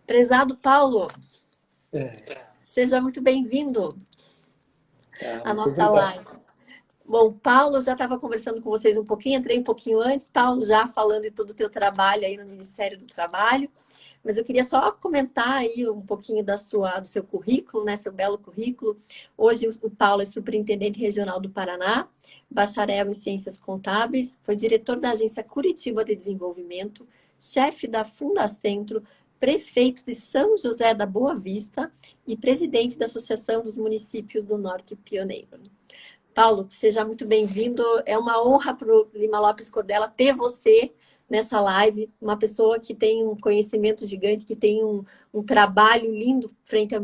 Prezado Paulo, É, seja muito bem-vindo à muito nossa obrigado. live. Bom, Paulo, já estava conversando com vocês um pouquinho, entrei um pouquinho antes, Paulo, já falando de todo o teu trabalho aí no Ministério do Trabalho, mas eu queria só comentar aí um pouquinho do seu currículo, né, seu belo currículo. Hoje o Paulo é superintendente regional do Paraná, bacharel em ciências contábeis, foi diretor da agência Curitiba de Desenvolvimento, chefe da Fundacentro, prefeito de São José da Boa Vista e presidente da Associação dos Municípios do Norte Pioneiro. Paulo, seja muito bem-vindo. É uma honra para o Lima Lopes Cordela ter você nessa live, uma pessoa que tem um conhecimento gigante, que tem um trabalho lindo frente ao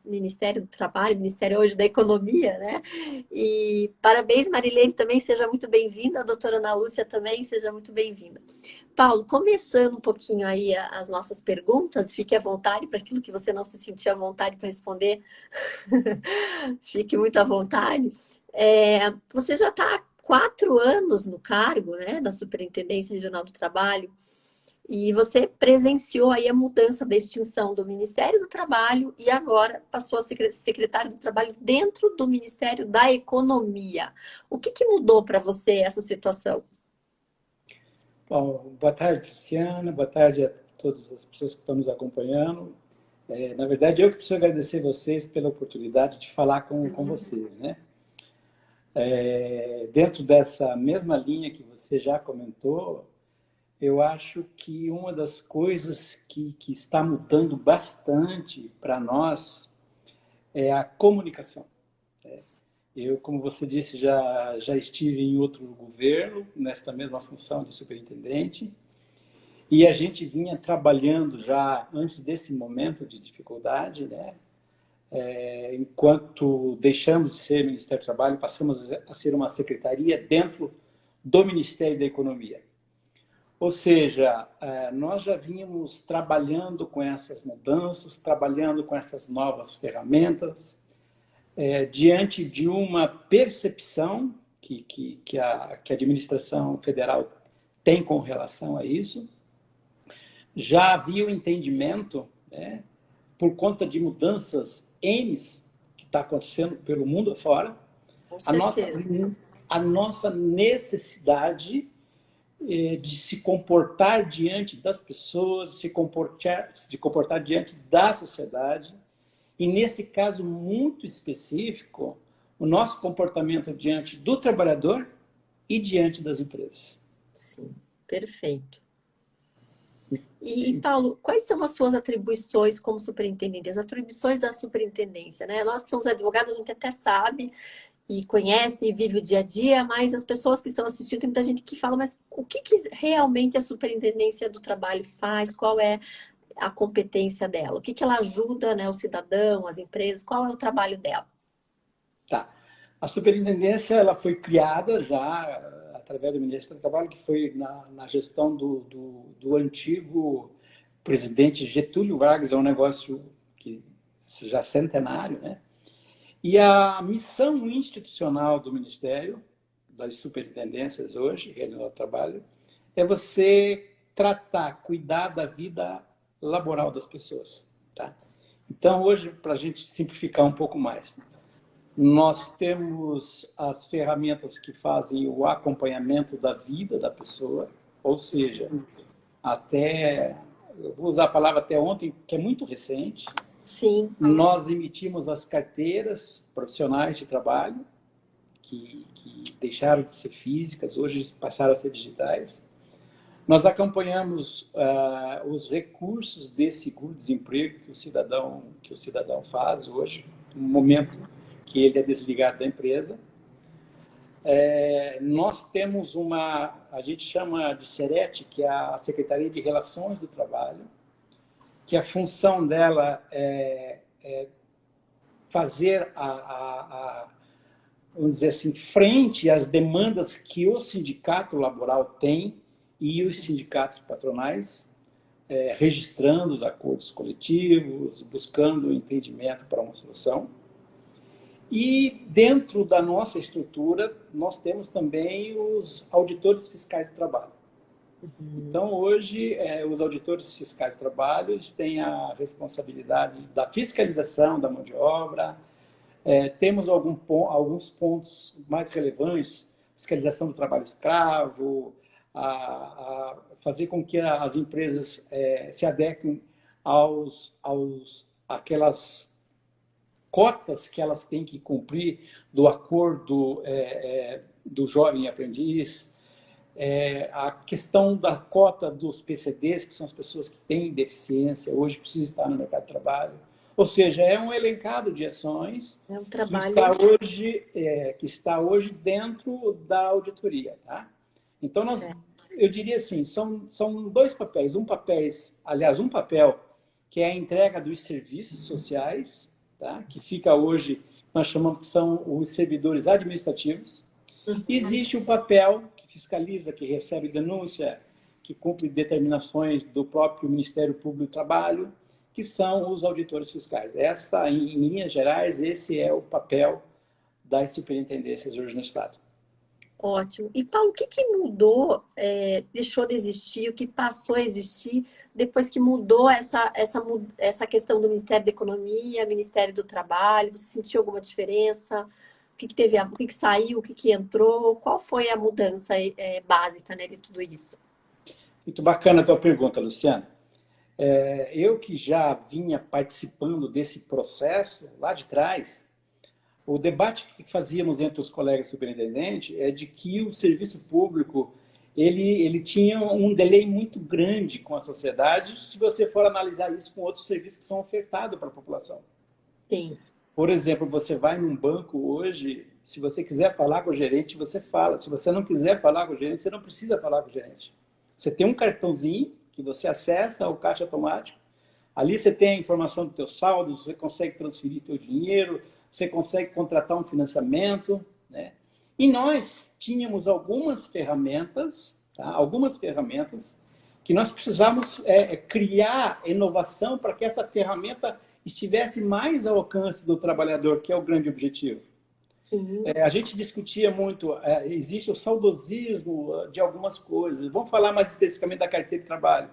Ministério do Trabalho, Ministério hoje da Economia, né? E parabéns, Marilene, também seja muito bem-vinda. A doutora Ana Lúcia também seja muito bem-vinda. Paulo, começando um pouquinho aí as nossas perguntas, fique à vontade para aquilo que você não se sentiu à vontade para responder, fique muito à vontade. Você já está há 4 anos no cargo, né, da Superintendência Regional do Trabalho, e você presenciou aí a mudança da extinção do Ministério do Trabalho e agora passou a ser secretário do Trabalho dentro do Ministério da Economia. O que mudou para você essa situação? Bom, boa tarde, Cristiana. Boa tarde a todas as pessoas que estão nos acompanhando. Na verdade, eu que preciso agradecer vocês pela oportunidade de falar com vocês, né? Dentro dessa mesma linha que você já comentou, eu acho que uma das coisas que está mudando bastante para nós é a comunicação. Eu, como você disse, já estive em outro governo, nesta mesma função de superintendente, e a gente vinha trabalhando já antes desse momento de dificuldade, né? Enquanto deixamos de ser Ministério do Trabalho, passamos a ser uma secretaria dentro do Ministério da Economia. Ou seja, nós já vínhamos trabalhando com essas mudanças, trabalhando com essas novas ferramentas, diante de uma percepção que a administração federal tem com relação a isso. Já havia o entendimento, né, por conta de mudanças N que está acontecendo pelo mundo afora, Com a nossa, certeza. a nossa necessidade de se comportar diante das pessoas, de se comportar diante da sociedade. E, nesse caso muito específico, o nosso comportamento diante do trabalhador e diante das empresas. Sim, perfeito. E, Paulo, quais são as suas atribuições como superintendente? As atribuições da superintendência, né? Nós que somos advogados, a gente até sabe e conhece e vive o dia a dia, mas as pessoas que estão assistindo, tem muita gente que fala, mas o que realmente a superintendência do trabalho faz? Qual é a competência dela? O que ela ajuda, né, o cidadão, as empresas? Qual é o trabalho dela? Tá. A superintendência ela foi criada já através do Ministério do Trabalho, que foi na gestão do antigo presidente Getúlio Vargas, é um negócio que já centenário, né? E a missão institucional do Ministério, das superintendências hoje, Regional do Trabalho, é você tratar, cuidar da vida laboral das pessoas. Tá? Então, hoje, para a gente simplificar um pouco mais, nós temos as ferramentas que fazem o acompanhamento da vida da pessoa, ou seja, até, eu vou usar a palavra até ontem, que é muito recente, Sim. nós emitimos as carteiras profissionais de trabalho, que deixaram de ser físicas, hoje passaram a ser digitais. Nós acompanhamos os recursos de seguro-desemprego que o cidadão faz hoje, no momento que ele é desligado da empresa. Nós temos a gente chama de SERET, que é a Secretaria de Relações do Trabalho, que a função dela é fazer vamos dizer assim, frente às demandas que o sindicato laboral tem e os sindicatos patronais, registrando os acordos coletivos, buscando o entendimento para uma solução. E dentro da nossa estrutura, nós temos também os auditores fiscais do trabalho. Então, hoje, os auditores fiscais do trabalho eles têm a responsabilidade da fiscalização da mão de obra. Temos alguns pontos mais relevantes, fiscalização do trabalho escravo, a fazer com que as empresas se adequem aquelas cotas que elas têm que cumprir do acordo do jovem aprendiz, a questão da cota dos PCDs, que são as pessoas que têm deficiência, hoje precisam estar no mercado de trabalho. Ou seja, é um elencado de ações que está hoje dentro da auditoria. Tá? Então, eu diria assim, são dois papéis. Um papel que é a entrega dos serviços sociais, tá? Que fica hoje, nós chamamos que são os servidores administrativos. Existe o papel que fiscaliza, que recebe denúncia, que cumpre determinações do próprio Ministério Público do Trabalho, que são os auditores fiscais. Em linhas gerais, esse é o papel das superintendências hoje no Estado. Ótimo. E, Paulo, o que mudou, deixou de existir, o que passou a existir depois que mudou essa questão do Ministério da Economia, Ministério do Trabalho? Você sentiu alguma diferença? O que teve, o que saiu, o que entrou? Qual foi a mudança básica, né, de tudo isso? Muito bacana a tua pergunta, Luciana. Eu que já vinha participando desse processo lá de trás, o debate que fazíamos entre os colegas superintendentes é de que o serviço público ele tinha um delay muito grande com a sociedade, se você for analisar isso com outros serviços que são ofertados para a população. Sim. Por exemplo, você vai num banco hoje, se você quiser falar com o gerente, você fala. Se você não quiser falar com o gerente, você não precisa falar com o gerente. Você tem um cartãozinho que você acessa ao caixa automático. Ali você tem a informação do teu saldo, você consegue transferir teu dinheiro, você consegue contratar um financiamento, né? E nós tínhamos algumas ferramentas, tá? Algumas ferramentas que nós precisávamos criar inovação para que essa ferramenta estivesse mais ao alcance do trabalhador, que é o grande objetivo. A gente discutia muito, existe o saudosismo de algumas coisas. Vamos falar mais especificamente da carteira de trabalho.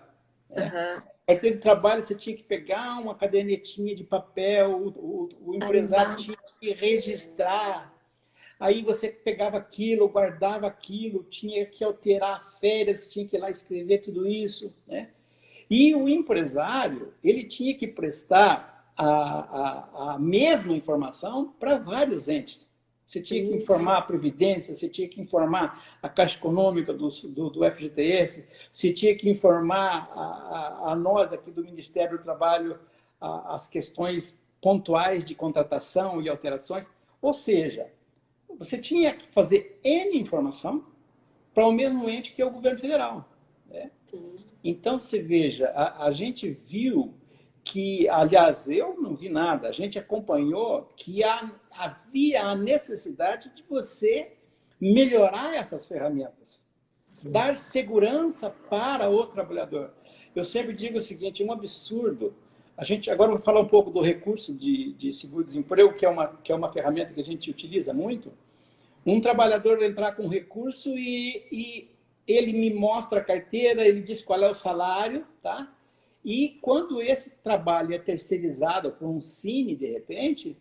Carteira de trabalho, você tinha que pegar uma cadernetinha de papel, o empresário tinha que registrar. Aí você pegava aquilo, guardava aquilo, tinha que alterar férias, tinha que ir lá escrever tudo isso, né? E o empresário, ele tinha que prestar a mesma informação para vários entes. Você tinha que informar a Previdência, você tinha que informar a Caixa Econômica do FGTS, você tinha que informar a nós aqui do Ministério do Trabalho as questões pontuais de contratação e alterações. Ou seja, você tinha que fazer N informação para o mesmo ente que é o governo federal. Né? Então, você veja, a gente viu que, aliás, eu não vi nada, a gente acompanhou que havia a necessidade de você melhorar essas ferramentas, dar segurança para o trabalhador. Eu sempre digo o seguinte, um absurdo, agora vou falar um pouco do recurso de seguro-desemprego, que é uma ferramenta que a gente utiliza muito. Um trabalhador entrar com recurso e ele me mostra a carteira, ele diz qual é o salário, tá? E quando esse trabalho é terceirizado por um Cine, de repente,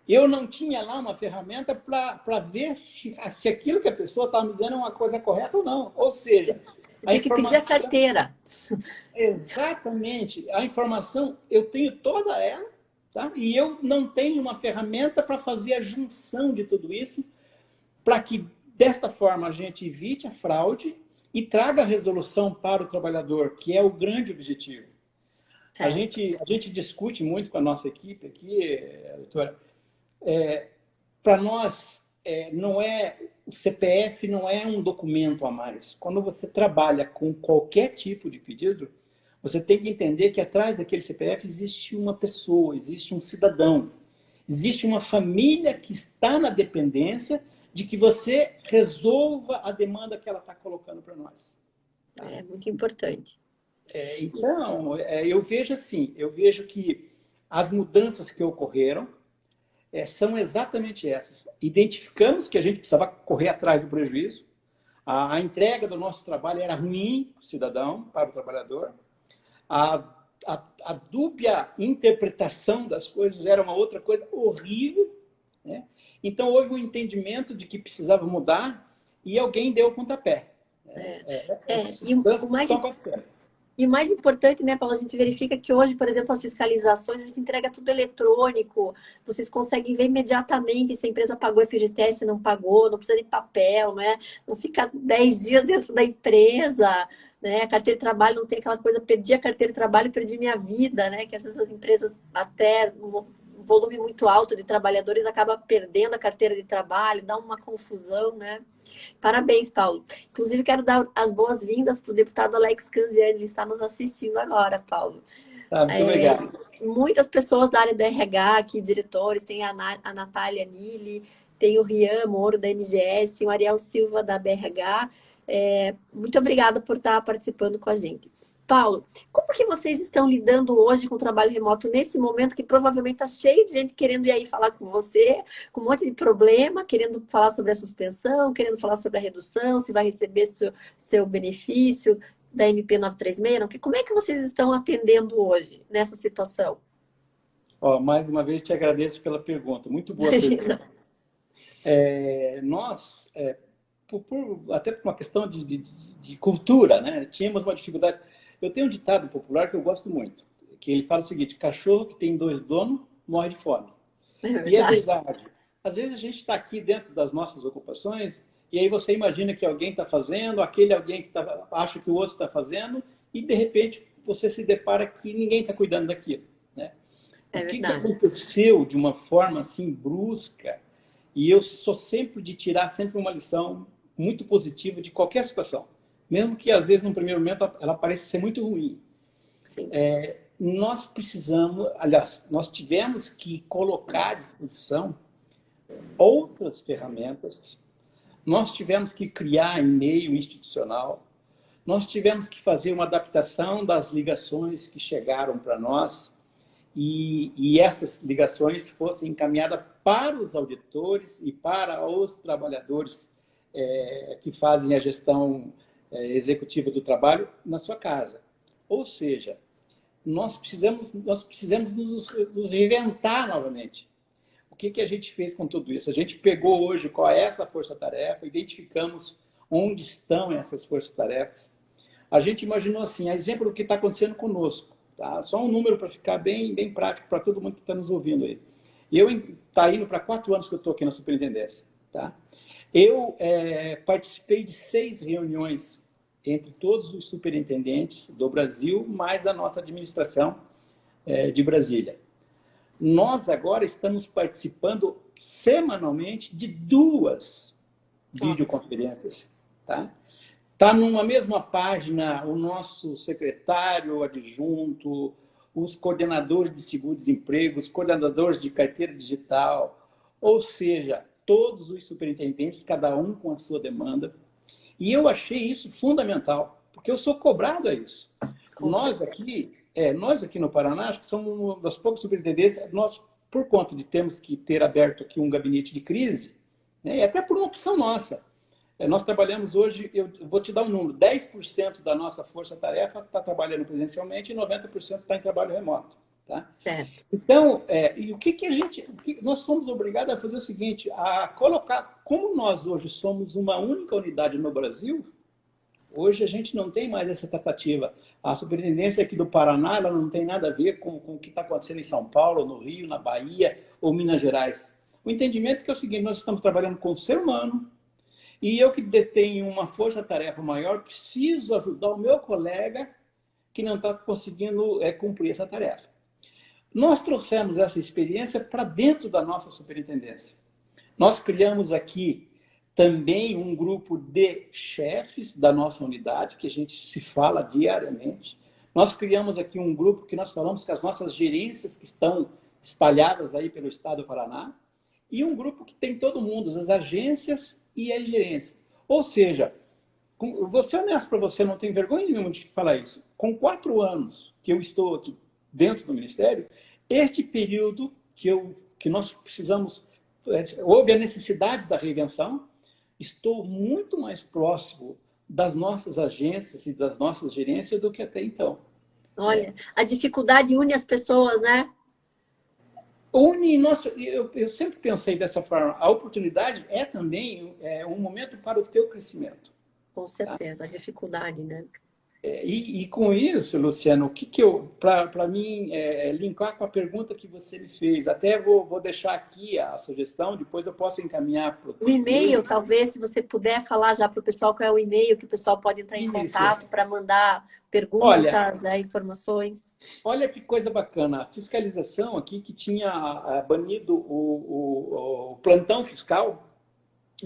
eu não tinha lá uma ferramenta para ver se aquilo que a pessoa estava me dizendo é uma coisa correta ou não. Ou seja, tinha que pedir a carteira. Exatamente. A informação, eu tenho toda ela, tá? E eu não tenho uma ferramenta para fazer a junção de tudo isso, para que, desta forma, a gente evite a fraude e traga a resolução para o trabalhador, que é o grande objetivo. A gente discute muito com a nossa equipe aqui, doutora. Para nós, o CPF não é um documento a mais. Quando você trabalha com qualquer tipo de pedido, você tem que entender que atrás daquele CPF existe uma pessoa, existe um cidadão, existe uma família que está na dependência de que você resolva a demanda que ela está colocando para nós. Tá? É muito importante. Então, eu vejo assim, eu vejo que as mudanças que ocorreram são exatamente essas. Identificamos que a gente precisava correr atrás do prejuízo, A entrega do nosso trabalho era ruim para o cidadão, para o trabalhador. A dúbia interpretação das coisas era uma outra coisa horrível, né? Então, houve um entendimento de que precisava mudar e alguém deu o pontapé. E o mais importante, né, Paulo, a gente verifica que hoje, por exemplo, as fiscalizações, a gente entrega tudo eletrônico, vocês conseguem ver imediatamente se a empresa pagou FGTS, se não pagou, não precisa de papel, né? Não fica 10 dias dentro da empresa, né? A carteira de trabalho não tem aquela coisa, perdi a carteira de trabalho, perdi minha vida, né? Que essas empresas, até um volume muito alto de trabalhadores, acaba perdendo a carteira de trabalho, dá uma confusão, né? Parabéns, Paulo. Inclusive, quero dar as boas-vindas para o deputado Alex Canziani, ele está nos assistindo agora, Paulo. Muito obrigado. Muitas pessoas da área do RH aqui, diretores, tem a Natália Nili, tem o Rian Moro, da MGS, o Ariel Silva, da BRH. Muito obrigada por estar participando com a gente. Paulo, como que vocês estão lidando hoje com o trabalho remoto nesse momento que provavelmente está cheio de gente querendo ir aí falar com você, com um monte de problema, querendo falar sobre a suspensão, querendo falar sobre a redução, se vai receber seu benefício da MP 936? Como é que vocês estão atendendo hoje nessa situação? Mais uma vez, te agradeço pela pergunta. Muito boa pergunta. Nós, até por uma questão de cultura, né? Tínhamos uma dificuldade. Eu tenho um ditado popular que eu gosto muito, que ele fala o seguinte: cachorro que tem 2 donos morre de fome. E é verdade. Às vezes a gente está aqui dentro das nossas ocupações e aí você imagina que alguém está fazendo, aquele alguém que acha que o outro está fazendo, e de repente você se depara que ninguém está cuidando daquilo, né? O que aconteceu de uma forma assim brusca, e eu sou sempre de tirar sempre uma lição muito positiva de qualquer situação, mesmo que às vezes no primeiro momento ela pareça ser muito ruim. Sim. Nós precisamos, aliás, nós tivemos que colocar à disposição outras ferramentas, nós tivemos que criar e-mail institucional, nós tivemos que fazer uma adaptação das ligações que chegaram para nós, e essas ligações fossem encaminhadas para os auditores e para os trabalhadores que fazem a gestão executiva do trabalho na sua casa. Ou seja, nós precisamos nos reinventar novamente. O que a gente fez com tudo isso? A gente pegou hoje qual é essa força-tarefa, identificamos onde estão essas forças-tarefas. A gente imaginou assim, a exemplo do que está acontecendo conosco. Tá? Só um número para ficar bem prático para todo mundo que está nos ouvindo aí. Está indo para 4 anos que eu estou aqui na superintendência. Tá? Eu participei de 6 reuniões entre todos os superintendentes do Brasil, mais a nossa administração de Brasília. Nós agora estamos participando semanalmente de 2 videoconferências. Tá? Está numa mesma página o nosso secretário adjunto, os coordenadores de seguro-desemprego, os coordenadores de carteira digital, ou seja, todos os superintendentes, cada um com a sua demanda. E eu achei isso fundamental, porque eu sou cobrado a isso. Nós aqui no Paraná, acho que somos uma das poucas superintendências, nós, por conta de termos que ter aberto aqui um gabinete de crise, né, e até por uma opção nossa, nós trabalhamos hoje, eu vou te dar um número, 10% da nossa força-tarefa está trabalhando presencialmente e 90% está em trabalho remoto. Tá? Certo. Então, e nós fomos obrigados a fazer o seguinte, a colocar, como nós hoje somos uma única unidade no Brasil, hoje a gente não tem mais essa tratativa. A superintendência aqui do Paraná, ela não tem nada a ver com o que está acontecendo em São Paulo, no Rio, na Bahia ou Minas Gerais. O entendimento é o seguinte, nós estamos trabalhando com o ser humano, e eu que detenho uma força-tarefa maior, preciso ajudar o meu colega que não está conseguindo cumprir essa tarefa. Nós trouxemos essa experiência para dentro da nossa superintendência. Nós criamos aqui também um grupo de chefes da nossa unidade, que a gente se fala diariamente. Nós criamos aqui um grupo que nós falamos com as nossas gerências que estão espalhadas aí pelo estado do Paraná, e um grupo que tem todo mundo, as agências e a gerência. Ou seja, vou ser honesto para você, não tenho vergonha nenhuma de falar isso. Com 4 anos que eu estou aqui dentro do Ministério, este período que nós precisamos, houve a necessidade da reinvenção, estou muito mais próximo das nossas agências e das nossas gerências do que até então. Olha, a dificuldade une as pessoas, né? Nossa, eu sempre pensei dessa forma. A oportunidade é também um momento para o teu crescimento. Com certeza, a dificuldade, né? E com isso, Luciano, o que eu, para mim, linkar com a pergunta que você me fez, até vou deixar aqui a sugestão, depois eu posso encaminhar para o e-mail, talvez, se você puder falar já para o pessoal qual é o e-mail que o pessoal pode entrar em contato para mandar perguntas, informações. Olha que coisa bacana, a fiscalização aqui que tinha banido o plantão fiscal,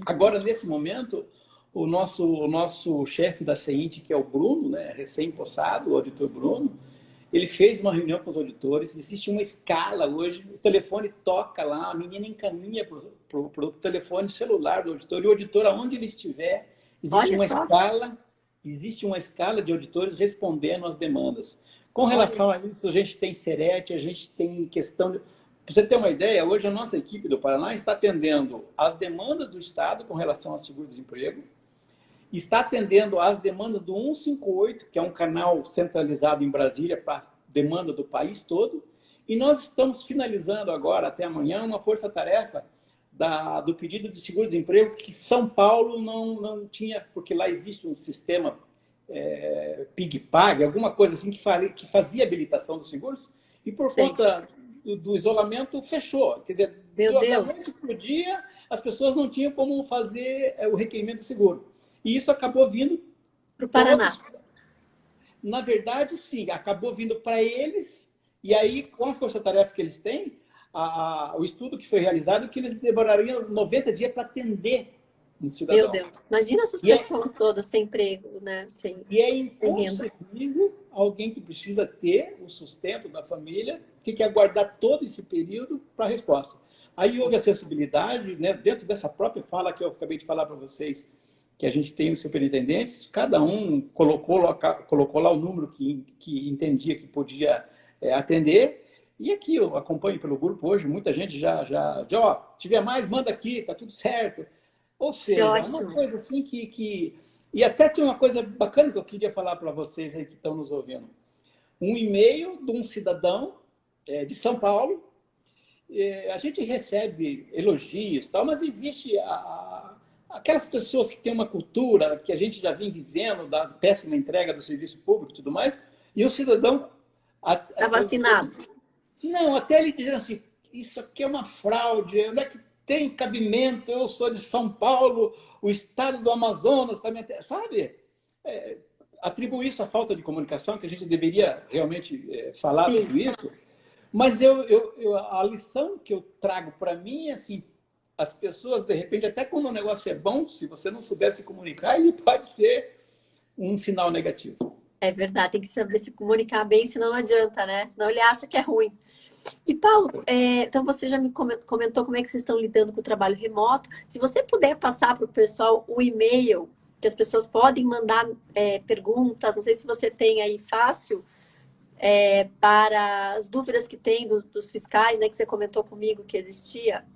agora, nesse momento, o nosso chefe da CEINT, que é o Bruno, né, recém-possado, o auditor Bruno, ele fez uma reunião com os auditores, existe uma escala hoje, o telefone toca lá, a menina encaminha para o telefone celular do auditor, e o auditor, aonde ele estiver, existe uma escala de auditores respondendo às demandas. Com relação a isso, a gente tem SERET, a gente tem questão de... Para você ter uma ideia, hoje a nossa equipe do Paraná está atendendo as demandas do Estado com relação a seguro-desemprego, está atendendo às demandas do 158, que é um canal centralizado em Brasília para demanda do país todo, e nós estamos finalizando agora, até amanhã, uma força-tarefa do pedido de seguro-desemprego que São Paulo não tinha, porque lá existe um sistema PIG-PAG, alguma coisa assim que fazia habilitação dos seguros, e por conta do isolamento fechou. Quer dizer, da noite para o dia, as pessoas não tinham como fazer o requerimento do seguro. E isso acabou vindo para o Paraná. Na verdade, sim, acabou vindo para eles, e aí, com a força-tarefa que eles têm, o estudo que foi realizado, que eles demorariam 90 dias para atender um cidadão. Meu Deus, imagina essas pessoas todas sem emprego, né? E é inconcebível alguém que precisa ter o sustento da família, tem que aguardar todo esse período para a resposta. Aí houve acessibilidade, né, dentro dessa própria fala que eu acabei de falar para vocês, que a gente tem os superintendentes, cada um colocou lá o número que entendia que podia atender, e aqui eu acompanho pelo grupo hoje, muita gente já se tiver mais, manda aqui, tá tudo certo. Ou seja, é uma coisa assim que... E até tem uma coisa bacana que eu queria falar para vocês aí que estão nos ouvindo. Um e-mail de um cidadão de São Paulo, a gente recebe elogios, tal, mas existe aquelas pessoas que têm uma cultura que a gente já vem vivendo, da péssima entrega do serviço público e tudo mais, e o cidadão... Está vacinado. Não, até ele dizer assim, isso aqui é uma fraude, onde é que tem cabimento? Eu sou de São Paulo, o estado do Amazonas também, sabe? Atribuir isso à falta de comunicação, que a gente deveria realmente falar tudo isso, mas a lição que eu trago para mim é assim, as pessoas, de repente, até quando o negócio é bom, se você não souber se comunicar, ele pode ser um sinal negativo. É verdade, tem que saber se comunicar bem, senão não adianta, né? Senão ele acha que é ruim. E, Paulo, então você já me comentou como é que vocês estão lidando com o trabalho remoto. Se você puder passar para o pessoal o e-mail, que as pessoas podem mandar perguntas, não sei se você tem aí fácil, para as dúvidas que tem dos fiscais, né, que você comentou comigo que existia.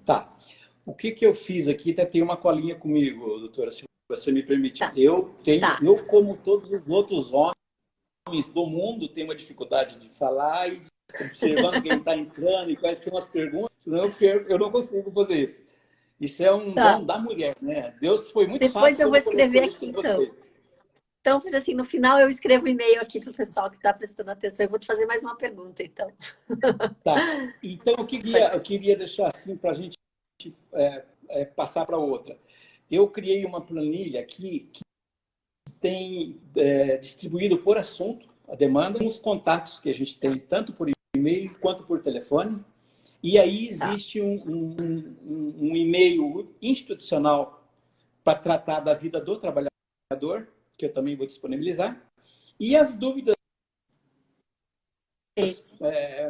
Tá. O que eu fiz aqui, até tem uma colinha comigo, doutora, se você me permitir. Tá. Eu, como todos os outros homens do mundo, tenho uma dificuldade de falar e observando quem está entrando e quais são as perguntas, senão eu não consigo fazer isso. Isso é um dom da mulher, né? Deus foi muito sábio. Depois eu vou escrever aqui, então. Então, fiz assim, no final eu escrevo um e-mail aqui para o pessoal que está prestando atenção. Eu vou te fazer mais uma pergunta, então. Tá. Então, eu queria deixar assim para a gente passar para outra. Eu criei uma planilha aqui que tem distribuído por assunto a demanda, os contatos que a gente tem, tanto por e-mail quanto por telefone. E aí existe um e-mail institucional para tratar da vida do trabalhador, que eu também vou disponibilizar. E as dúvidas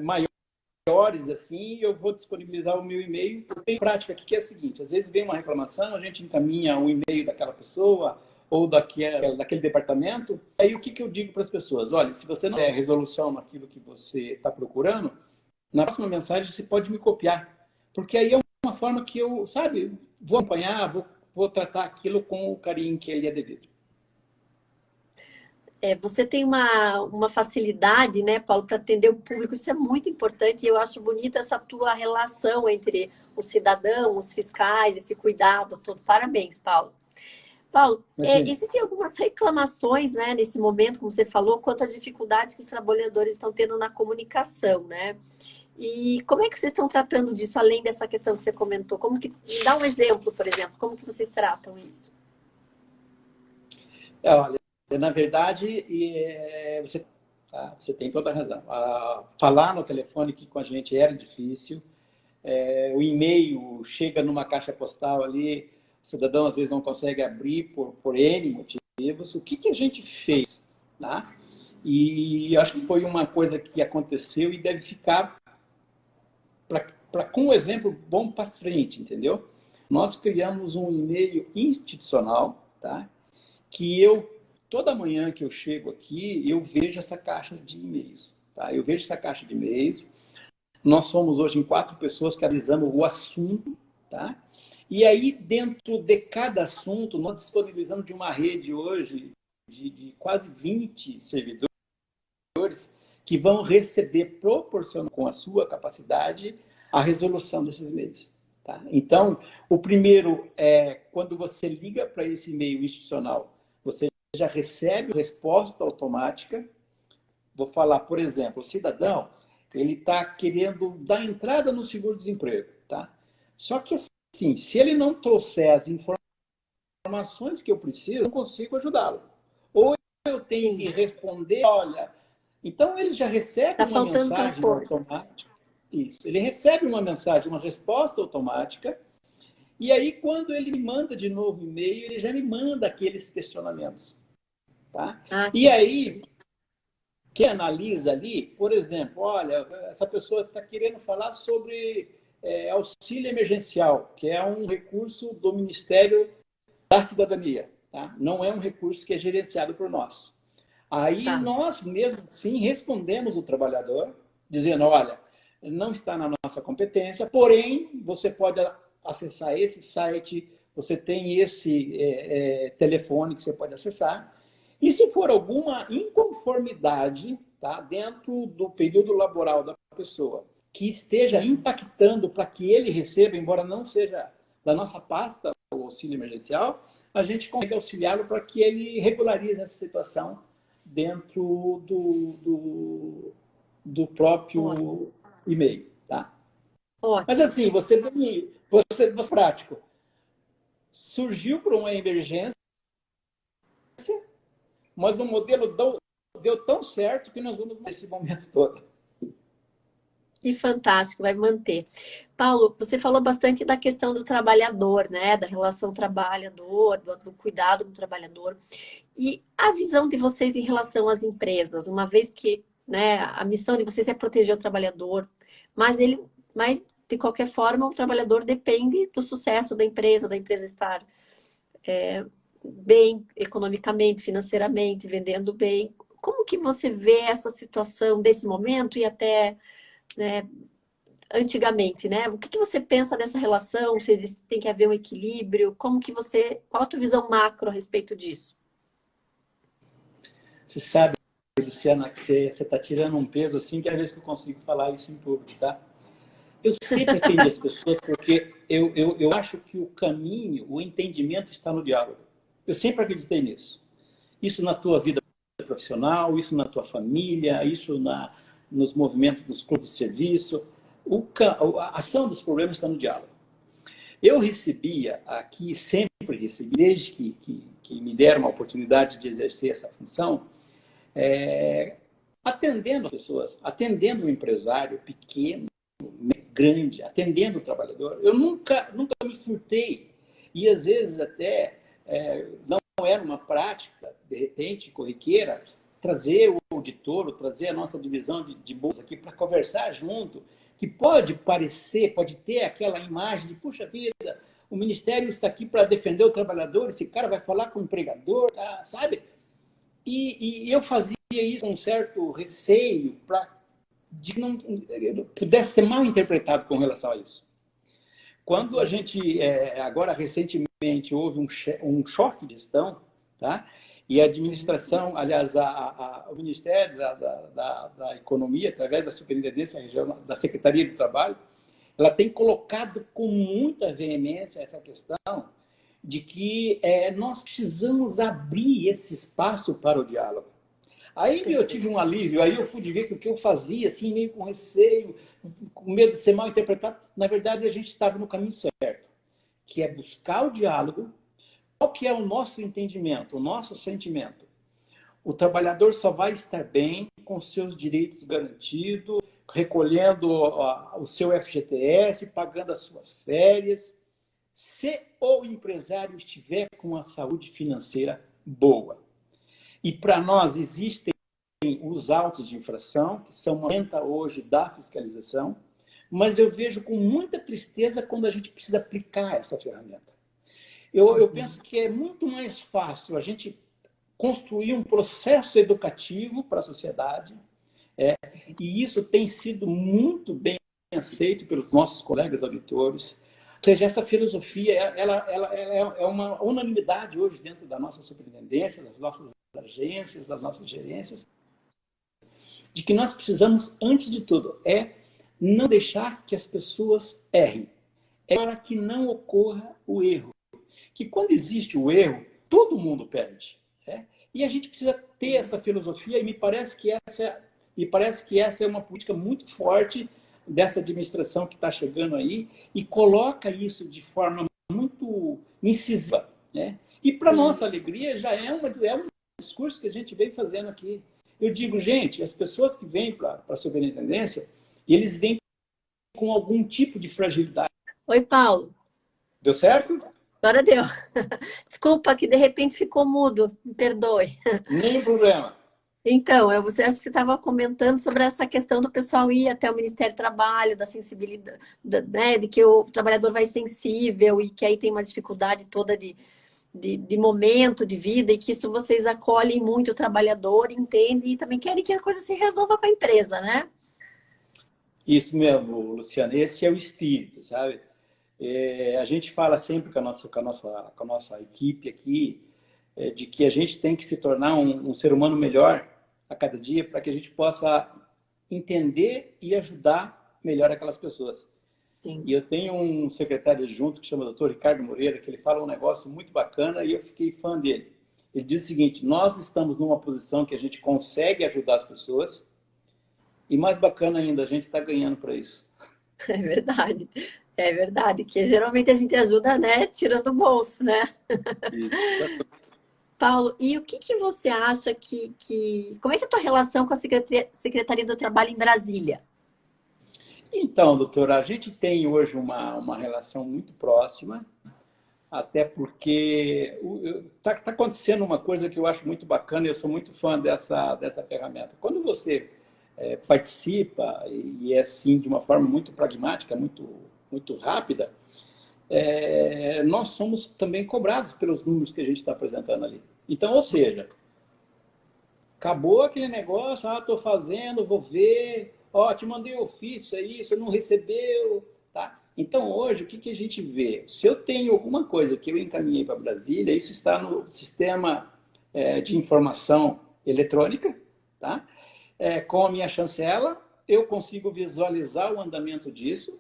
maiores, assim, eu vou disponibilizar o meu e-mail. Tem prática aqui que é a seguinte, às vezes vem uma reclamação, a gente encaminha um e-mail daquela pessoa ou daquele departamento. Aí o que eu digo para as pessoas? Olha, se você não der resolução naquilo que você está procurando, na próxima mensagem você pode me copiar. Porque aí é uma forma que eu, vou acompanhar, vou vou tratar aquilo com o carinho que ele é devido. Você tem uma facilidade, né, Paulo, para atender o público, isso é muito importante, e eu acho bonita essa tua relação entre o cidadão, os fiscais, esse cuidado todo. Parabéns, Paulo. Paulo, existem algumas reclamações, né, nesse momento, como você falou, quanto às dificuldades que os trabalhadores estão tendo na comunicação, né? E como é que vocês estão tratando disso, além dessa questão que você comentou? Como que, dá um exemplo, por exemplo, como que vocês tratam isso? Olha, na verdade, você tem toda a razão. Falar no telefone aqui com a gente era difícil. O e-mail chega numa caixa postal ali, o cidadão às vezes não consegue abrir por N motivos. O que a gente fez? Tá? E acho que foi uma coisa que aconteceu e deve ficar com um exemplo bom para frente, entendeu? Nós criamos um e-mail institucional, tá? Que toda manhã que eu chego aqui, eu vejo essa caixa de e-mails. Tá? Eu vejo essa caixa de e-mails. Nós somos hoje em 4 pessoas que analisamos o assunto. Tá? E aí, dentro de cada assunto, nós disponibilizamos de uma rede hoje de quase 20 servidores que vão receber, proporcionalmente com a sua capacidade, a resolução desses e-mails. Tá? Então, o primeiro é, quando você liga para esse e-mail institucional, você já recebe resposta automática. Vou falar, por exemplo, o cidadão, ele está querendo dar entrada no seguro-desemprego. Tá? Só que, assim, se ele não trouxer as informações que eu preciso, eu não consigo ajudá-lo. Ou eu tenho que responder, olha... Então, ele já recebe uma mensagem automática. Isso. Ele recebe uma mensagem, uma resposta automática. E aí, quando ele me manda de novo o e-mail, ele já me manda aqueles questionamentos. Tá? E aí, quem analisa ali, por exemplo, olha, essa pessoa está querendo falar sobre auxílio emergencial, que é um recurso do Ministério da Cidadania. Tá? Não é um recurso que é gerenciado por nós. Aí nós mesmo, sim, respondemos o trabalhador, dizendo, olha, não está na nossa competência, porém, você pode acessar esse site, você tem esse telefone que você pode acessar, e se for alguma inconformidade, tá, dentro do período laboral da pessoa, que esteja impactando para que ele receba, embora não seja da nossa pasta o auxílio emergencial, a gente consegue auxiliá-lo para que ele regularize essa situação dentro do próprio e-mail, tá? Ótimo. Mas assim, você prático. Surgiu por uma emergência, mas o modelo deu tão certo que nós vamos nesse momento todo. Que fantástico, vai manter. Paulo, você falou bastante da questão do trabalhador, né? Da relação trabalhador, do cuidado com o trabalhador. E a visão de vocês em relação às empresas, uma vez que, né, a missão de vocês é proteger o trabalhador, mas de qualquer forma o trabalhador depende do sucesso da empresa estar bem economicamente, financeiramente, vendendo bem. Como que você vê essa situação desse momento e até, né, antigamente, né? O que você pensa dessa relação? Se tem que haver um equilíbrio? Qual a tua visão macro a respeito disso? Você sabe, Luciana, que você está tirando um peso assim, que é a vez que eu consigo falar isso em público, tá? Eu sempre atendi as pessoas porque eu acho que o caminho, o entendimento está no diálogo. Eu sempre acreditei nisso. Isso na tua vida profissional, isso na tua família, isso nos movimentos dos clubes de serviço. A ação dos problemas está no diálogo. Eu recebia aqui, sempre recebi, desde que me deram a oportunidade de exercer essa função, atendendo as pessoas, atendendo o empresário pequeno, grande, atendendo o trabalhador. Eu nunca me furtei. E às vezes até não era uma prática, de repente, corriqueira, trazer o auditor, ou trazer a nossa divisão de bolsa aqui para conversar junto, que pode parecer, pode ter aquela imagem de, puxa vida, o Ministério está aqui para defender o trabalhador, esse cara vai falar com o empregador, tá, sabe? E eu fazia isso com um certo receio de não pudesse ser mal interpretado com relação a isso. Quando a gente, agora recentemente, houve um choque de gestão, tá? E a administração, aliás, o Ministério da Economia, através da Superintendência Regional, da Secretaria do Trabalho, ela tem colocado com muita veemência essa questão de que nós precisamos abrir esse espaço para o diálogo. Aí eu tive um alívio, aí eu fui ver que o que eu fazia, assim, meio com receio, com medo de ser mal interpretado, na verdade a gente estava no caminho certo, que é buscar o diálogo. Qual que é o nosso entendimento, o nosso sentimento? O trabalhador só vai estar bem com seus direitos garantidos, recolhendo o seu FGTS, pagando as suas férias, se o empresário estiver com a saúde financeira boa. E para nós existem os autos de infração, que são uma ferramenta hoje da fiscalização, mas eu vejo com muita tristeza quando a gente precisa aplicar essa ferramenta. Eu penso que é muito mais fácil a gente construir um processo educativo para a sociedade, e isso tem sido muito bem aceito pelos nossos colegas auditores. Ou seja, essa filosofia ela é uma unanimidade hoje dentro da nossa superintendência, das nossas agências, das nossas gerências, de que nós precisamos, antes de tudo, não deixar que as pessoas errem. É para que não ocorra o erro. Que quando existe o erro, todo mundo perde. E a gente precisa ter essa filosofia, e me parece que essa é uma política muito forte dessa administração que está chegando aí, e coloca isso de forma muito incisiva. E, para nossa alegria, já é um discurso que a gente vem fazendo aqui. Eu digo, gente, as pessoas que vêm para a superintendência, eles vêm com algum tipo de fragilidade. Oi, Paulo. Deu certo? Agora deu. Desculpa que de repente ficou mudo, me perdoe. Nenhum problema. Então, você acho que você estava comentando sobre essa questão do pessoal ir até o Ministério do Trabalho, da sensibilidade, né, de que o trabalhador vai sensível e que aí tem uma dificuldade toda de momento de vida, e que isso vocês acolhem muito o trabalhador, entendem e também querem que a coisa se resolva com a empresa, né? Isso mesmo, Luciana. Esse é o espírito, sabe? A gente fala sempre com a nossa equipe aqui, de que a gente tem que se tornar um ser humano melhor a cada dia, para que a gente possa entender e ajudar melhor aquelas pessoas. Sim. E eu tenho um secretário adjunto que chama Dr. Ricardo Moreira, que ele fala um negócio muito bacana e eu fiquei fã dele. Ele diz o seguinte: nós estamos numa posição que a gente consegue ajudar as pessoas, e mais bacana ainda, a gente está ganhando para isso. É verdade, que geralmente a gente ajuda, né, tirando o bolso, né? Isso. Paulo, e o que você acha como é que é a tua relação com a Secretaria do Trabalho em Brasília? Então, doutora, a gente tem hoje uma relação muito próxima, até porque está acontecendo uma coisa que eu acho muito bacana, e eu sou muito fã dessa ferramenta. Quando você participa, e é assim, de uma forma muito pragmática, muito rápida, nós somos também cobrados pelos números que a gente está apresentando ali. Então, ou seja, acabou aquele negócio, estou fazendo, vou ver, te mandei ofício aí, você não recebeu, tá? Então, hoje, o que a gente vê? Se eu tenho alguma coisa que eu encaminhei para Brasília, isso está no sistema de informação eletrônica, tá? Com a minha chancela, eu consigo visualizar o andamento disso,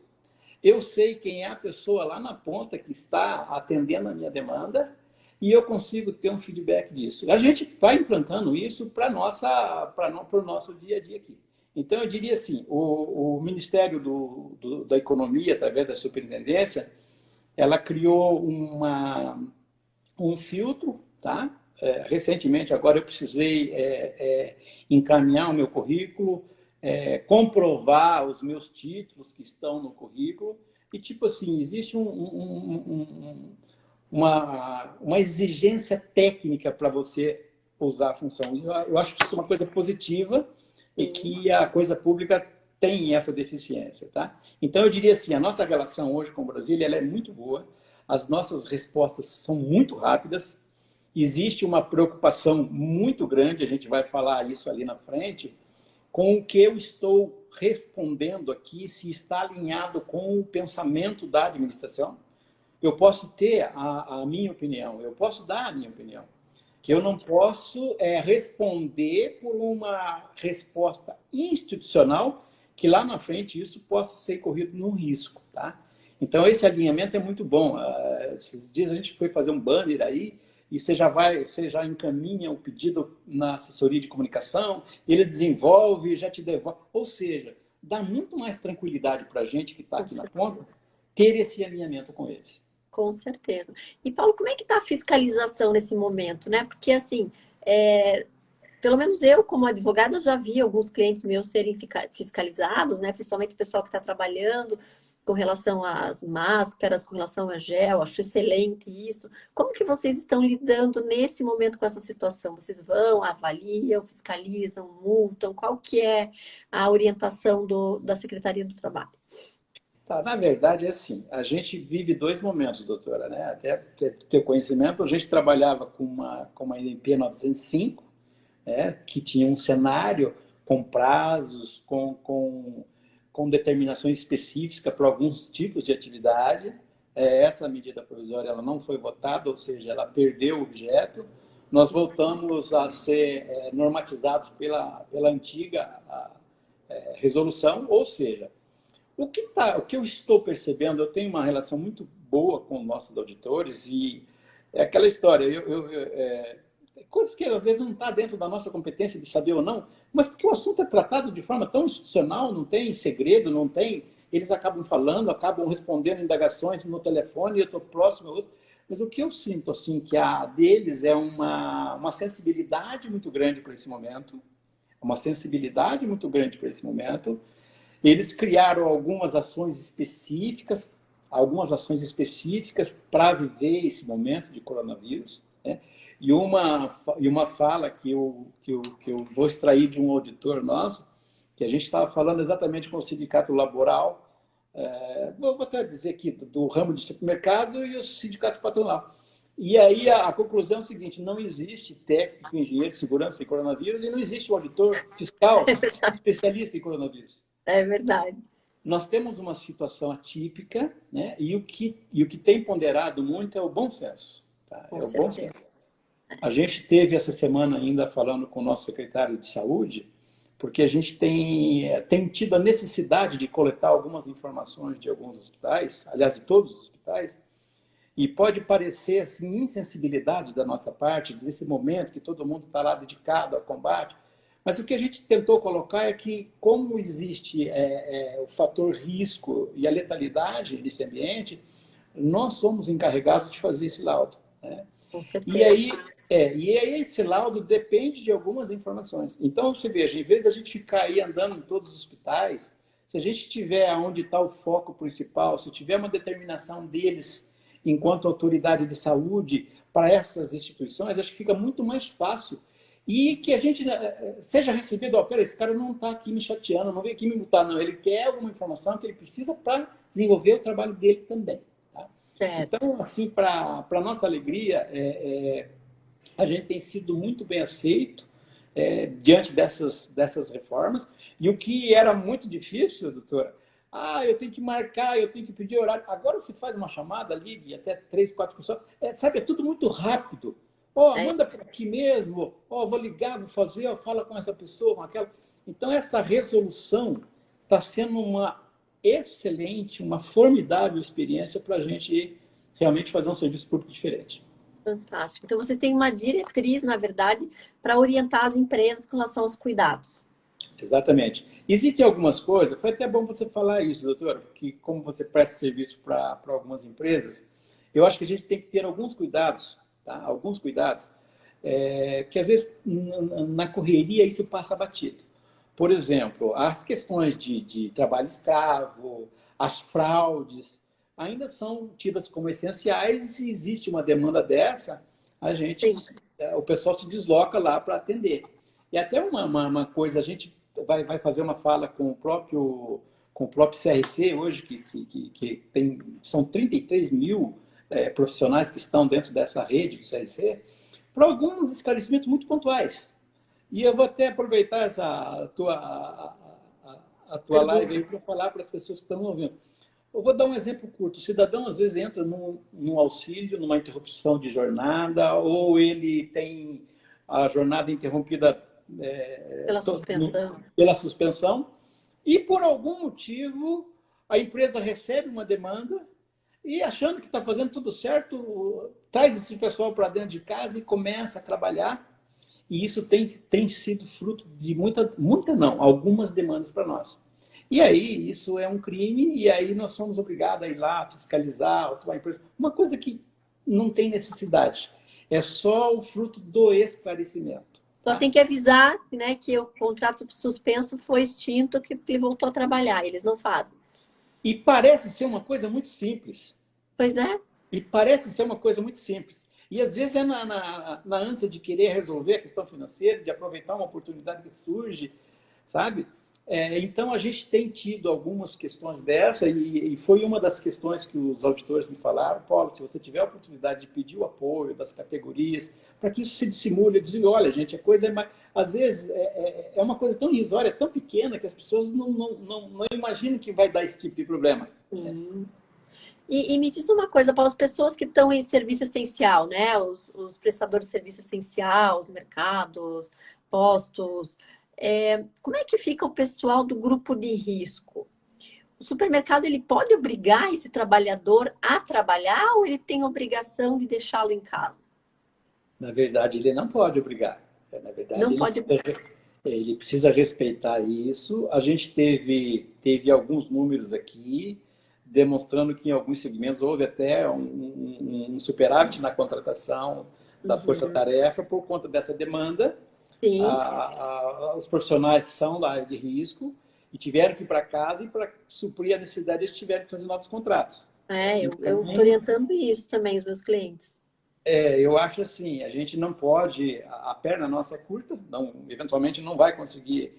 eu sei quem é a pessoa lá na ponta que está atendendo a minha demanda, e eu consigo ter um feedback disso. A gente vai implantando isso para o nosso dia a dia aqui. Então, eu diria assim, o Ministério da Economia, através da Superintendência, ela criou um filtro, tá? Recentemente, agora eu precisei encaminhar o meu currículo, comprovar os meus títulos que estão no currículo, e tipo assim, existe uma exigência técnica para você usar a função. Eu acho que isso é uma coisa positiva, e que a coisa pública tem essa deficiência, tá? Então, eu diria assim, a nossa relação hoje com o Brasília, ela é muito boa, as nossas respostas são muito rápidas, existe uma preocupação muito grande, a gente vai falar isso ali na frente, com o que eu estou respondendo aqui, se está alinhado com o pensamento da administração. Eu posso ter a minha opinião, eu posso dar a minha opinião. Que eu não posso responder por uma resposta institucional que lá na frente isso possa ser corrido num risco, tá? Então, esse alinhamento é muito bom. Esses dias a gente foi fazer um banner aí e você já encaminha o pedido na assessoria de comunicação, ele desenvolve, já te devolve. Ou seja, dá muito mais tranquilidade para a gente que está aqui na ponta ter esse alinhamento com eles. Com certeza. E, Paulo, como é que está a fiscalização nesse momento, né? Porque, assim, pelo menos eu, como advogada, já vi alguns clientes meus serem fiscalizados, né? Principalmente o pessoal que está trabalhando com relação às máscaras, com relação a gel. Acho excelente isso. Como que vocês estão lidando nesse momento com essa situação? Vocês vão, avaliam, fiscalizam, multam? Qual que é a orientação da Secretaria do Trabalho? Tá, na verdade, é assim, a gente vive dois momentos, doutora, né? Até ter conhecimento, a gente trabalhava com uma MP 905, né? Que tinha um cenário com prazos, com determinações específicas para alguns tipos de atividade. Essa medida provisória ela não foi votada, ou seja, ela perdeu o objeto. Nós voltamos a ser normatizados pela antiga resolução, ou seja, o que eu estou percebendo, eu tenho uma relação muito boa com nossos auditores e é aquela história, coisas que às vezes não está dentro da nossa competência de saber ou não, mas porque o assunto é tratado de forma tão institucional, não tem segredo, não tem, eles acabam falando, acabam respondendo indagações no telefone, eu estou próximo, mas o que eu sinto assim que a deles é uma sensibilidade muito grande para esse momento, Eles criaram algumas ações específicas para viver esse momento de coronavírus, né? E uma fala que eu vou extrair de um auditor nosso, que a gente estava falando exatamente com o sindicato laboral, vou até dizer aqui, do ramo de supermercado e o sindicato patronal. E aí a conclusão é o seguinte, não existe técnico, engenheiro de segurança em coronavírus e não existe um auditor fiscal especialista em coronavírus. É verdade. Nós temos uma situação atípica, né? E o que tem ponderado muito é o bom senso. Tá? Com o certeza. bom senso. A gente teve essa semana ainda falando com o nosso secretário de saúde, porque a gente tem tido a necessidade de coletar algumas informações de alguns hospitais, aliás, de todos os hospitais, e pode parecer assim, insensibilidade da nossa parte, desse momento que todo mundo está lá dedicado ao combate, mas o que a gente tentou colocar é que, como existe o fator risco e a letalidade nesse ambiente, nós somos encarregados de fazer esse laudo, né? Com certeza. E aí esse laudo depende de algumas informações. Então, você veja, em vez da gente ficar aí andando em todos os hospitais, se a gente tiver onde está o foco principal, se tiver uma determinação deles enquanto autoridade de saúde para essas instituições, acho que fica muito mais fácil. E que a gente seja recebido, pera, esse cara não está aqui me chateando, não veio aqui me multar, não. Ele quer alguma informação que ele precisa para desenvolver o trabalho dele também. Tá? Então, assim, para nossa alegria, a gente tem sido muito bem aceito diante dessas reformas. E o que era muito difícil, doutora, eu tenho que marcar, eu tenho que pedir horário. Agora você faz uma chamada ali de até 3, 4 pessoas. Sabe, é tudo muito rápido. Manda por aqui mesmo, vou ligar, vou fazer, fala com essa pessoa, com aquela. Então, essa resolução está sendo uma excelente, uma formidável experiência para a gente realmente fazer um serviço público diferente. Fantástico. Então, vocês têm uma diretriz, na verdade, para orientar as empresas com relação aos cuidados. Exatamente. Existem algumas coisas, foi até bom você falar isso, doutora, que como você presta serviço para algumas empresas, eu acho que a gente tem que ter alguns cuidados, tá? Alguns cuidados, que às vezes na correria isso passa batido. Por exemplo, as questões de trabalho escravo, as fraudes, ainda são tidas como essenciais e se existe uma demanda dessa, o pessoal se desloca lá para atender. E até uma coisa, a gente vai fazer uma fala com o próprio CRC hoje, que são 33 mil profissionais que estão dentro dessa rede do CRC, para alguns esclarecimentos muito pontuais. E eu vou até aproveitar a tua live aí para falar para as pessoas que estão ouvindo. Eu vou dar um exemplo curto. O cidadão, às vezes, entra num auxílio, numa interrupção de jornada, ou ele tem a jornada interrompida pela suspensão, e por algum motivo a empresa recebe uma demanda e, achando que está fazendo tudo certo, traz esse pessoal para dentro de casa e começa a trabalhar. E isso tem sido fruto de algumas demandas para nós. E aí, isso é um crime, e aí nós somos obrigados a ir lá, fiscalizar, autuar a empresa. Uma coisa que não tem necessidade. É só o fruto do esclarecimento. Só tem que avisar, né, que o contrato suspenso foi extinto, que ele voltou a trabalhar. Eles não fazem. E parece ser uma coisa muito simples. Pois é. E parece ser uma coisa muito simples. E às vezes é na ânsia de querer resolver a questão financeira, de aproveitar uma oportunidade que surge, sabe? Então, a gente tem tido algumas questões dessa, e foi uma das questões que os auditores me falaram: Paulo, se você tiver a oportunidade de pedir o apoio das categorias, para que isso se dissimule, eu dizia, olha, gente, a coisa às vezes é uma coisa tão irrisória, tão pequena, que as pessoas não imaginam que vai dar esse tipo de problema. E me diz uma coisa, Paulo, as pessoas que estão em serviço essencial, né? Os prestadores de serviço essencial, os mercados, postos... como é que fica o pessoal do grupo de risco? O supermercado, ele pode obrigar esse trabalhador a trabalhar, ou ele tem obrigação de deixá-lo em casa? Na verdade, ele não pode obrigar. Na verdade, não pode... ele precisa respeitar isso. A gente teve alguns números aqui demonstrando que em alguns segmentos houve até um superávit na contratação da força-tarefa por conta dessa demanda. Sim. Os profissionais são da área de risco e tiveram que ir para casa, e para suprir a necessidade eles tiveram que fazer novos contratos. Eu estou orientando isso também, os meus clientes. Eu acho assim, a gente não pode, a perna nossa é curta, eventualmente não vai conseguir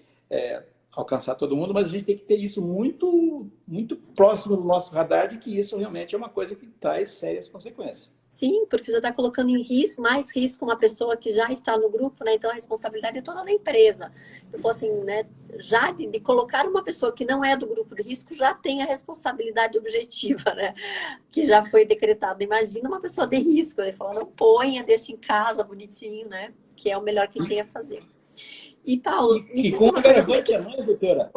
alcançar todo mundo, mas a gente tem que ter isso muito, muito próximo do nosso radar, de que isso realmente é uma coisa que traz sérias consequências. Sim, porque você está colocando em risco, mais risco, uma pessoa que já está no grupo, né? Então a responsabilidade é toda da empresa. Eu falo assim, né? Já de colocar uma pessoa que não é do grupo de risco, já tem a responsabilidade objetiva, né? Que já foi decretada. Imagina uma pessoa de risco, ele fala, não ponha, deixa em casa, bonitinho, né? Que é o melhor que tem a fazer. E Paulo, me diz uma coisa... agravante a mais, doutora?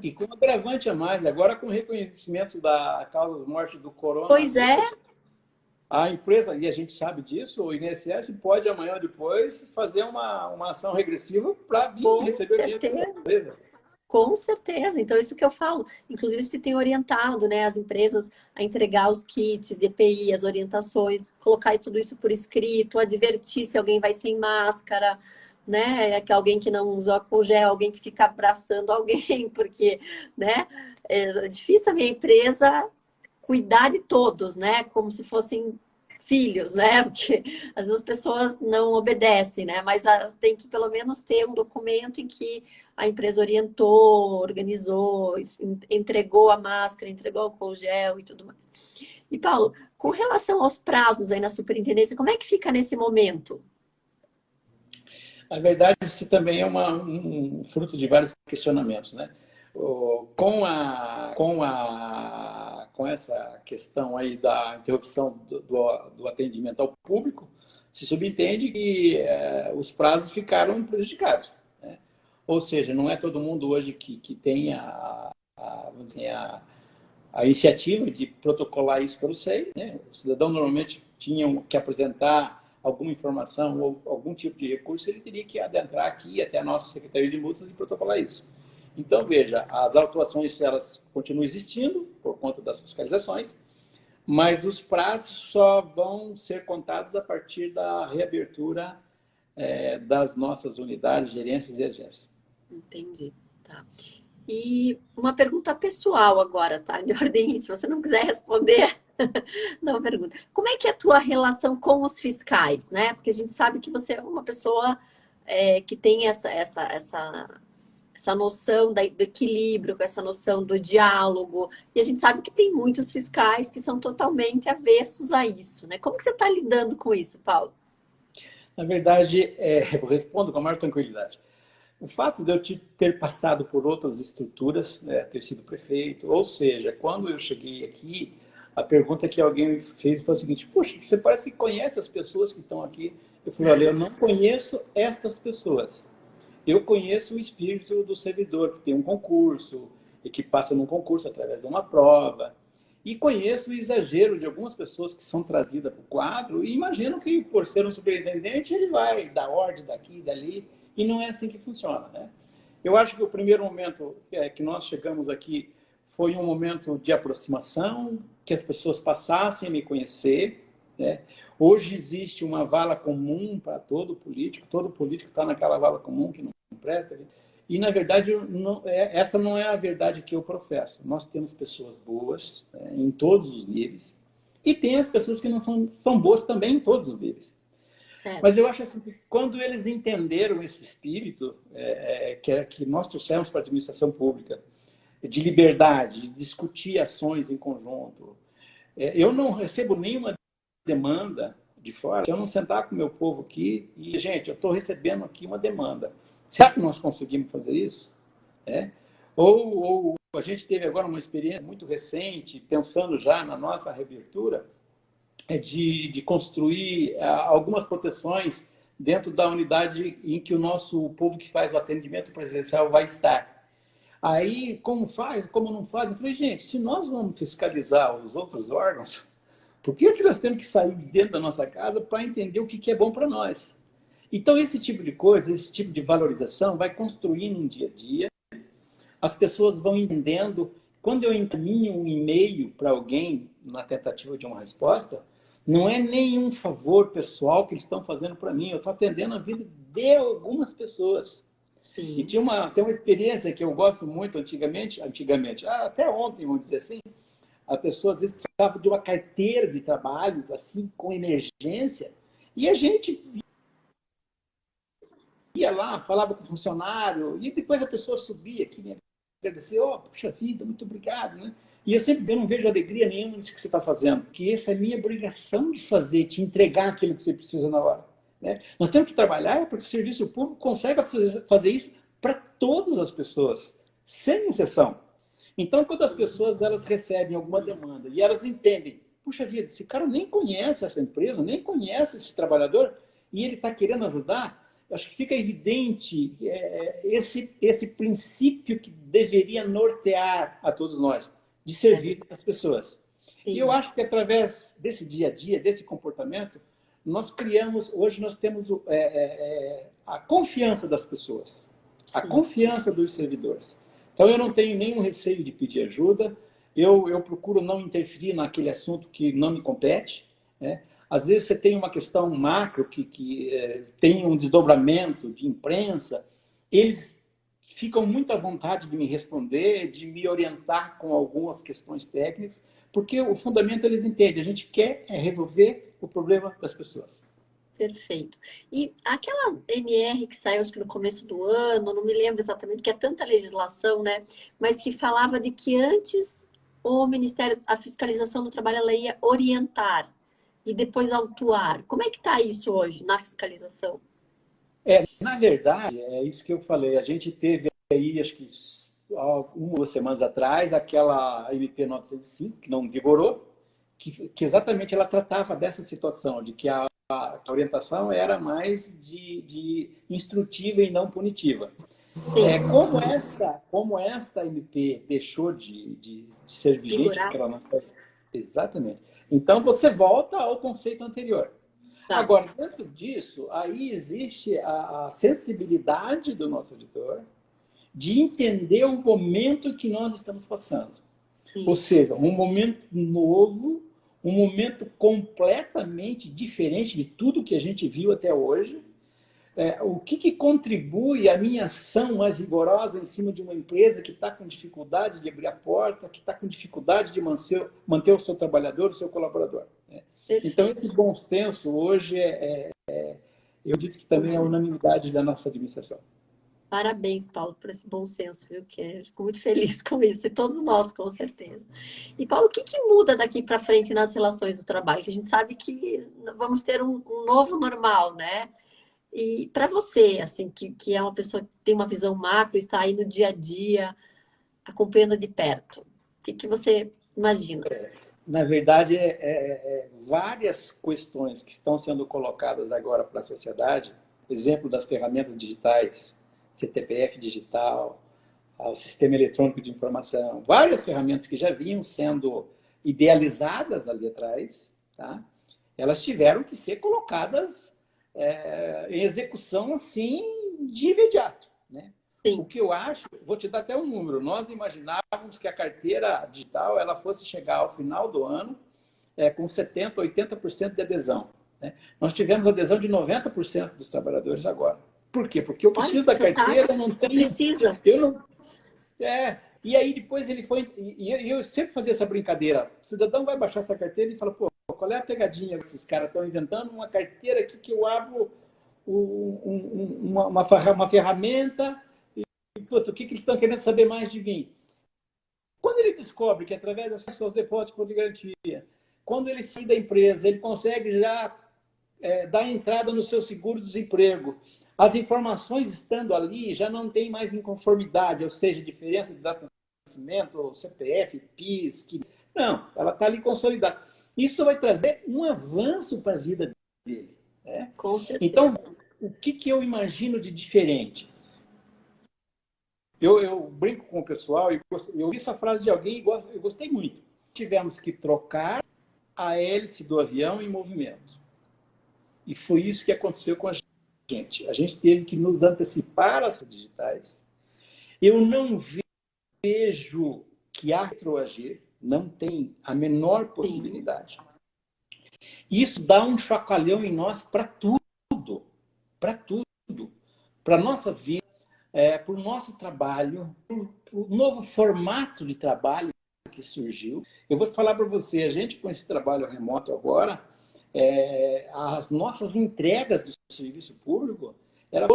E com agravante a mais, agora com o reconhecimento da causa de morte do corona... Pois é. A empresa, e a gente sabe disso, o INSS pode amanhã ou depois fazer uma ação regressiva para vir receber dinheiro. Com certeza. Então, isso que eu falo. Inclusive, a gente tem orientado, né, as empresas a entregar os kits de EPI, as orientações, colocar tudo isso por escrito, advertir se alguém vai sem máscara, né, que alguém que não usa álcool gel, alguém que fica abraçando alguém, porque, né, é difícil a minha empresa cuidar de todos, né? Como se fossem filhos, né? Porque às vezes as pessoas não obedecem, né? Mas tem que pelo menos ter um documento em que a empresa orientou, organizou, entregou a máscara, entregou o álcool gel e tudo mais. E Paulo, com relação aos prazos aí na superintendência, como é que fica nesse momento? Na verdade, isso também é um fruto de vários questionamentos, né? Com essa questão aí da interrupção do atendimento ao público, se subentende que os prazos ficaram prejudicados, né? Ou seja, não é todo mundo hoje que tem vamos dizer, a iniciativa de protocolar isso para o SEI, né? O cidadão normalmente tinha que apresentar alguma informação ou algum tipo de recurso, ele teria que adentrar aqui até a nossa Secretaria de Multas e protocolar isso. Então, veja, as autuações elas continuam existindo por conta das fiscalizações, mas os prazos só vão ser contados a partir da reabertura das nossas unidades, gerências e agências. Entendi, tá. E uma pergunta pessoal agora, tá? De ordem, se você não quiser responder, não pergunta. Como é que é a tua relação com os fiscais, né? Porque a gente sabe que você é uma pessoa que tem essa noção do equilíbrio, com essa noção do diálogo. E a gente sabe que tem muitos fiscais que são totalmente avessos a isso, né? Como que você está lidando com isso, Paulo? Na verdade, eu respondo com a maior tranquilidade. O fato de eu ter passado por outras estruturas, né, ter sido prefeito, ou seja, quando eu cheguei aqui, a pergunta que alguém me fez foi a seguinte: poxa, você parece que conhece as pessoas que estão aqui. Eu falei: olha, eu não conheço estas pessoas. Eu conheço o espírito do servidor, que tem um concurso, e que passa num concurso através de uma prova. E conheço o exagero de algumas pessoas que são trazidas para o quadro e imagino que, por ser um superintendente, ele vai dar ordem daqui e dali, e não é assim que funciona, né? Eu acho que o primeiro momento que nós chegamos aqui foi um momento de aproximação, que as pessoas passassem a me conhecer, né? Hoje existe uma vala comum para todo político está naquela vala comum que não presta. E, na verdade, essa não é a verdade que eu professo. Nós temos pessoas boas, né, em todos os níveis, e tem as pessoas que não são boas também em todos os níveis. Certo. Mas eu acho assim, que quando eles entenderam esse espírito que nós trouxemos para a administração pública, de liberdade, de discutir ações em conjunto, eu não recebo nenhuma demanda de fora. Se eu não sentar com o meu povo aqui e, gente, eu estou recebendo aqui uma demanda. Será que nós conseguimos fazer isso? Ou a gente teve agora uma experiência muito recente, pensando já na nossa reabertura, de construir algumas proteções dentro da unidade em que o nosso povo que faz o atendimento presencial vai estar. Aí, como faz, como não faz? Eu falei: gente, se nós vamos fiscalizar os outros órgãos, por que nós temos que sair de dentro da nossa casa para entender o que é bom para nós? Então, esse tipo de coisa, esse tipo de valorização vai construindo um dia a dia. As pessoas vão entendendo. Quando eu encaminho um e-mail para alguém na tentativa de uma resposta, não é nenhum favor pessoal que eles estão fazendo para mim. Eu estou atendendo a vida de algumas pessoas. Sim. E tem uma experiência que eu gosto muito antigamente, até ontem, vamos dizer assim, a pessoa às vezes precisava de uma carteira de trabalho, assim, com emergência, e a gente ia lá, falava com o funcionário, e depois a pessoa subia aqui, me agradecia: puxa vida, muito obrigado, né? E eu não vejo alegria nenhuma nisso que você está fazendo, que essa é a minha obrigação de fazer, te entregar aquilo que você precisa na hora, né? Nós temos que trabalhar porque o serviço público consegue fazer isso para todas as pessoas, sem exceção. Então, quando as pessoas elas recebem alguma demanda e elas entendem: puxa vida, esse cara nem conhece essa empresa, nem conhece esse trabalhador, e ele está querendo ajudar, acho que fica evidente esse princípio que deveria nortear a todos nós, de servir as pessoas. Sim. E eu acho que através desse dia a dia, desse comportamento, hoje nós temos a confiança das pessoas, a confiança dos servidores. Então, eu não tenho nenhum receio de pedir ajuda, eu procuro não interferir naquele assunto que não me compete, né? Às vezes você tem uma questão macro que tem um desdobramento de imprensa, eles ficam muito à vontade de me responder, de me orientar com algumas questões técnicas, porque o fundamento eles entendem, a gente quer resolver o problema das pessoas. Perfeito. E aquela NR que saiu, acho que no começo do ano, não me lembro exatamente, que é tanta legislação, né? Mas que falava de que antes o Ministério, a fiscalização do trabalho, ela ia orientar e depois autuar. Como é que está isso hoje na fiscalização? Na verdade, é isso que eu falei. A gente teve aí, acho que uma ou 2 semanas atrás, aquela MP 905, que não vigorou, que exatamente ela tratava dessa situação, de que a orientação era mais de instrutiva e não punitiva. Como esta MP deixou de ser vigente, porque ela não... Exatamente. Então, você volta ao conceito anterior. Tá. Agora, dentro disso, aí existe a sensibilidade do nosso auditor de entender o momento que nós estamos passando. Sim. Ou seja, um momento novo, um momento completamente diferente de tudo que a gente viu até hoje. O que contribui a minha ação mais rigorosa em cima de uma empresa que está com dificuldade de abrir a porta, que está com dificuldade de manter o seu trabalhador, o seu colaborador, né? Então, esse bom senso hoje eu disse que também é a unanimidade da nossa administração. Parabéns, Paulo, por esse bom senso, viu? Fico muito feliz com isso, e todos nós, com certeza. E, Paulo, o que que muda daqui para frente nas relações do trabalho? Que a gente sabe que vamos ter um novo normal, né? E para você, assim, que é uma pessoa que tem uma visão macro e está aí no dia a dia, acompanhando de perto, o que que você imagina? Na verdade, várias questões que estão sendo colocadas agora para a sociedade, exemplo das ferramentas digitais, CTPF digital, o sistema eletrônico de informação, várias ferramentas que já vinham sendo idealizadas ali atrás, tá? Elas tiveram que ser colocadas em execução assim de imediato, né? O Sim, que eu acho, vou te dar até um número, nós imaginávamos que a carteira digital ela fosse chegar ao final do ano com 70%, 80% de adesão. Né? Nós tivemos adesão de 90% dos trabalhadores agora. Por quê? Porque eu olha preciso que da carteira, fantástico, não tenho. precisa. Eu não. E aí depois ele foi. E eu sempre fazia essa brincadeira. O cidadão vai baixar essa carteira e fala, pô, qual é a pegadinha que esses caras estão inventando? Uma carteira aqui que eu abro uma ferramenta. Puta, o que eles estão querendo saber mais de mim? Quando ele descobre que através das seus depósitos de garantia, quando ele sai da empresa, ele consegue já dar entrada no seu seguro-desemprego. As informações estando ali já não tem mais inconformidade, ou seja, diferença de data de nascimento, CPF, PIS. Não, ela está ali consolidada. Isso vai trazer um avanço para a vida dele. Né? Com certeza. Então, o que eu imagino de diferente? Eu brinco com o pessoal e eu ouvi essa frase de alguém e eu gostei muito. Tivemos que trocar a hélice do avião em movimento. E foi isso que aconteceu com a gente. A gente teve que nos antecipar às digitais. Eu não vejo que há retroagir, não tem a menor Sim, possibilidade. Isso dá um chacoalhão em nós para tudo, para tudo, para a nossa vida, para o nosso trabalho, para o novo formato de trabalho que surgiu. Eu vou falar para você, a gente com esse trabalho remoto agora, as nossas entregas do serviço público era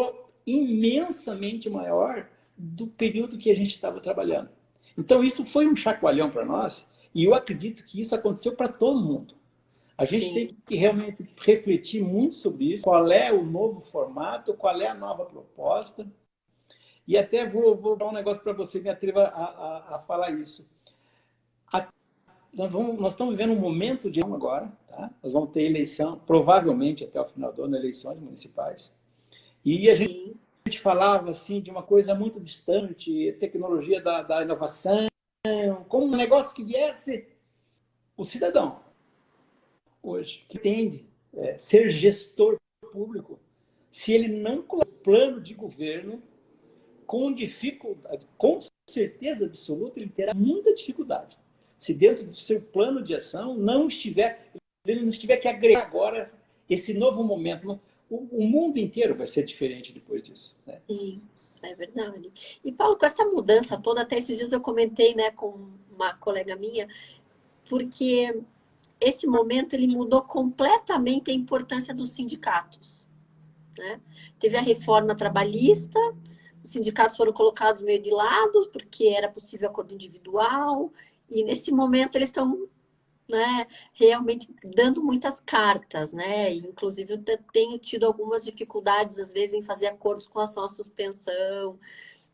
imensamente maior do período que a gente estava trabalhando. Então, isso foi um chacoalhão para nós, e eu acredito que isso aconteceu para todo mundo. A gente tem sim. que realmente refletir muito sobre isso, qual é o novo formato, qual é a nova proposta, e até vou dar um negócio para você, me atreva a falar isso. Nós estamos vivendo um momento de agora, tá? Nós vamos ter eleição, provavelmente até o final do ano, eleições municipais. E a Sim. gente falava assim de uma coisa muito distante, tecnologia da inovação, como um negócio que viesse o cidadão hoje, que entende ser gestor público, se ele não coloca plano de governo com dificuldade, com certeza absoluta, ele terá muita dificuldade. Se dentro do seu plano de ação ele não estiver que agregar agora esse novo momento. O mundo inteiro vai ser diferente depois disso. Né? Sim, é verdade. E, Paulo, com essa mudança toda, até esses dias eu comentei, né, com uma colega minha, porque esse momento ele mudou completamente a importância dos sindicatos, né? Teve a reforma trabalhista, os sindicatos foram colocados meio de lado, porque era possível acordo individual, e nesse momento eles estão, né, realmente dando muitas cartas, né? E, inclusive, eu tenho tido algumas dificuldades, às vezes, em fazer acordos com relação à suspensão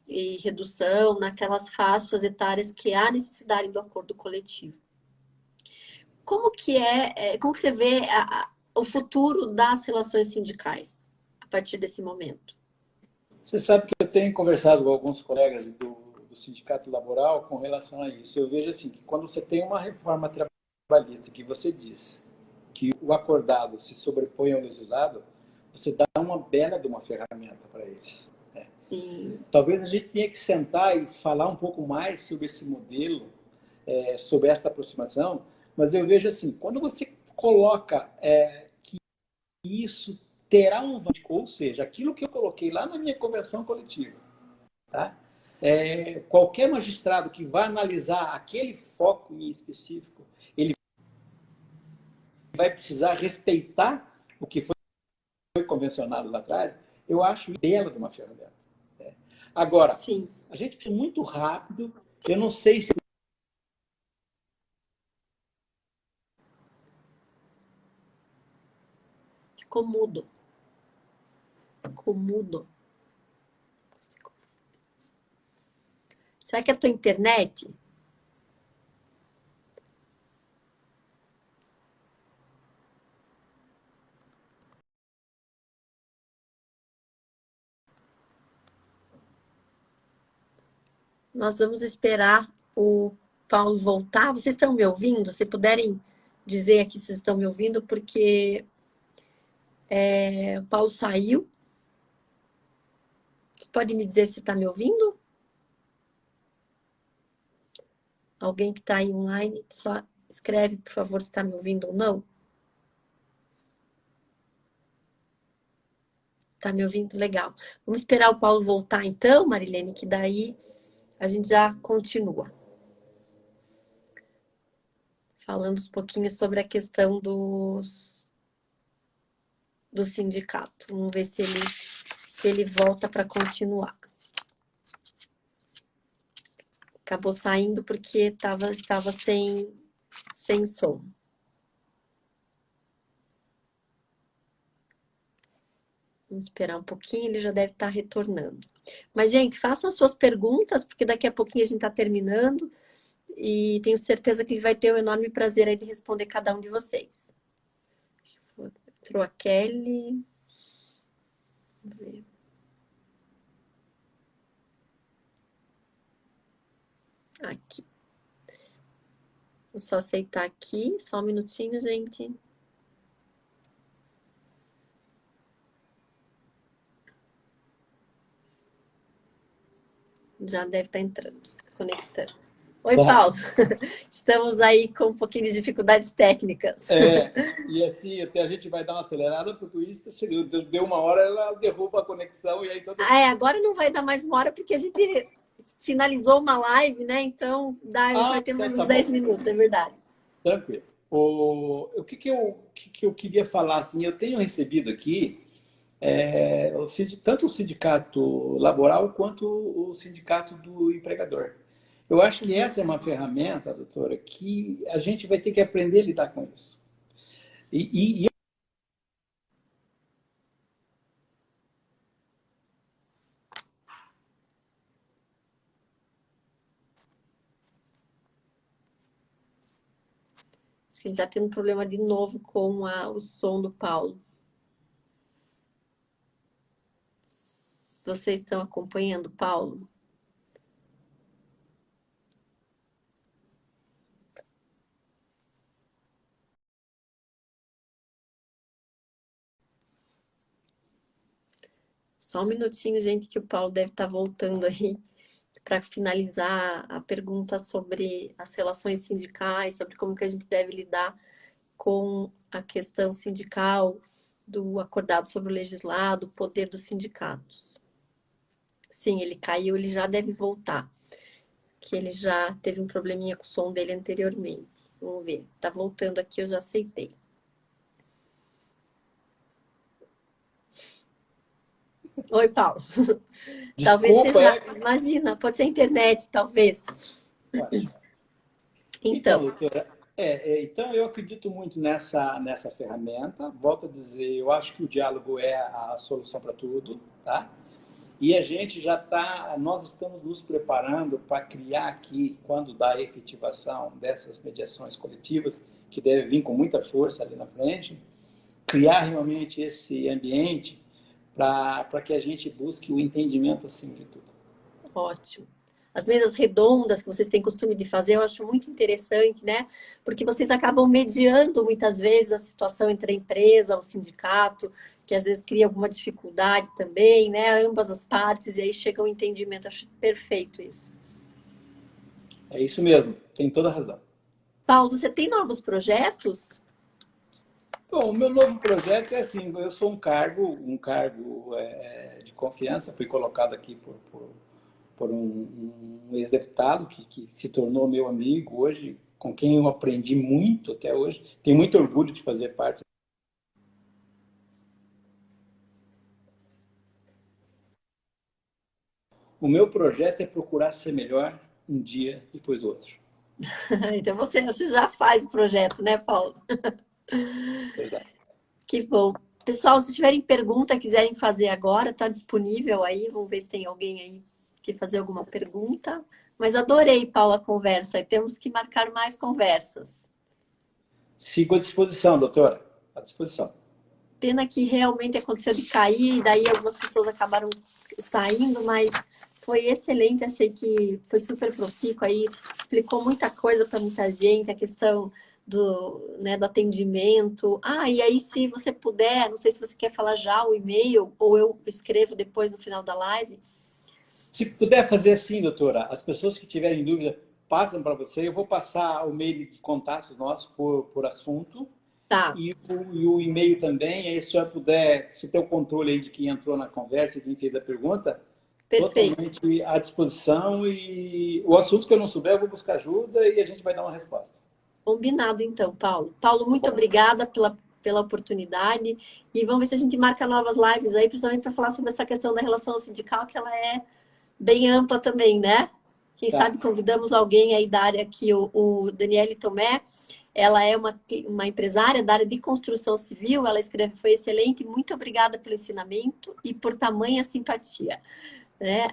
e redução naquelas faixas etárias que há necessidade do acordo coletivo. Como que você vê o futuro das relações sindicais a partir desse momento? Você sabe que eu tenho conversado com alguns colegas do sindicato laboral com relação a isso. Eu vejo assim que quando você tem uma reforma trabalhista que você diz que o acordado se sobrepõe ao legislado, você dá uma bela de uma ferramenta para eles. Né? Sim, Talvez a gente tenha que sentar e falar um pouco mais sobre esse modelo, sobre esta aproximação, mas eu vejo assim, quando você coloca que isso terá um, ou seja, aquilo que eu coloquei lá na minha convenção coletiva, tá? Qualquer magistrado que vá analisar aquele foco em específico, ele vai precisar respeitar o que foi convencionado lá atrás. Eu acho bela de uma ferramenta. Né? Agora, Sim. a gente precisa muito rápido. Eu não sei se... Ficou mudo. Ficou mudo. Será que é a tua internet? Nós vamos esperar o Paulo voltar. Vocês estão me ouvindo? Se puderem dizer aqui se estão me ouvindo, porque o Paulo saiu. Você pode me dizer se está me ouvindo? Alguém que está aí online, só escreve, por favor, se está me ouvindo ou não. Está me ouvindo? Legal. Vamos esperar o Paulo voltar então, Marilene, que daí a gente já continua. Falando um pouquinho sobre a questão do sindicato. Vamos ver se ele volta para continuar. Acabou saindo porque estava sem som. Vamos esperar um pouquinho, ele já deve estar retornando. Mas, gente, façam as suas perguntas, porque daqui a pouquinho a gente está terminando. E tenho certeza que ele vai ter um enorme prazer aí de responder cada um de vocês. Entrou a Kelly. Vamos ver. Aqui. Vou só aceitar aqui. Só um minutinho, gente. Já deve estar entrando, conectando. Oi, Bom, Paulo. Estamos aí com um pouquinho de dificuldades técnicas. e assim, até a gente vai dar uma acelerada, porque o Insta deu uma hora, ela derruba a conexão e aí todo mundo... Agora não vai dar mais uma hora, porque a gente finalizou uma live, né? Então, a gente vai ter então mais tá uns 10 bom. minutos, é verdade. Tranquilo. O que que eu queria falar, assim, eu tenho recebido aqui tanto o sindicato laboral quanto o sindicato do empregador. Eu acho que essa é uma ferramenta, doutora, que a gente vai ter que aprender a lidar com isso. E Acho que a gente está tendo um problema de novo com o som do Paulo. Vocês estão acompanhando, Paulo? Só um minutinho, gente, que o Paulo deve estar voltando aí para finalizar a pergunta sobre as relações sindicais, sobre como que a gente deve lidar com a questão sindical, do acordado sobre o legislado, o poder dos sindicatos. Sim, ele caiu, ele já deve voltar, que ele já teve um probleminha com o som dele anteriormente. Vamos ver, tá voltando aqui, eu já aceitei. Oi, Paulo. Talvez desculpa, seja, imagina, pode ser internet, talvez. ótimo. Então, Então, doutora, então eu acredito muito nessa ferramenta. Volto a dizer, eu acho que o diálogo é a solução para tudo, tá? E a gente nós estamos nos preparando para criar aqui, quando dá a efetivação dessas mediações coletivas, que deve vir com muita força ali na frente, criar realmente esse ambiente para que a gente busque o entendimento acima de tudo. ótimo. As mesas redondas que vocês têm costume de fazer, eu acho muito interessante, né? Porque vocês acabam mediando muitas vezes a situação entre a empresa, o sindicato, que às vezes cria alguma dificuldade também, né? Ambas as partes, e aí chega um entendimento. Acho perfeito isso. É isso mesmo, tem toda a razão. Paulo, você tem novos projetos? Bom, o meu novo projeto é assim, eu sou um cargo de confiança, fui colocado aqui por um ex-deputado que se tornou meu amigo hoje, com quem eu aprendi muito até hoje. Tenho muito orgulho de fazer parte. o meu projeto é procurar ser melhor um dia depois do outro. Então você já faz o projeto, né, Paulo? Verdade. Que bom. Pessoal, se tiverem pergunta, quiserem fazer agora, está disponível aí. Vamos ver se tem alguém aí que fazer alguma pergunta. Mas adorei, Paula, a conversa. E temos que marcar mais conversas. Sigo à disposição, doutora. À disposição. Pena que realmente aconteceu de cair, e daí algumas pessoas acabaram saindo, mas foi excelente. Achei que foi super profícuo aí, explicou muita coisa para muita gente, a questão do atendimento. E aí, se você puder, não sei se você quer falar já o e-mail, ou eu escrevo depois no final da live. Se puder fazer assim, doutora, as pessoas que tiverem dúvida, passam para você. Eu vou passar o e-mail de contatos nossos por assunto. Tá. E o e-mail também. Aí, se a senhora puder, se tem o controle aí de quem entrou na conversa e quem fez a pergunta, Perfeito. totalmente à disposição. E o assunto que eu não souber, eu vou buscar ajuda e a gente vai dar uma resposta. Combinado, então, Paulo. Paulo, muito obrigada pela oportunidade. E vamos ver se a gente marca novas lives aí, principalmente para falar sobre essa questão da relação sindical, que ela é bem ampla também, né? Quem sabe convidamos alguém aí da área aqui, o Daniele Tomé. Ela é uma empresária da área de construção civil. Ela escreve, foi excelente. Muito obrigada pelo ensinamento e por tamanha simpatia. Né?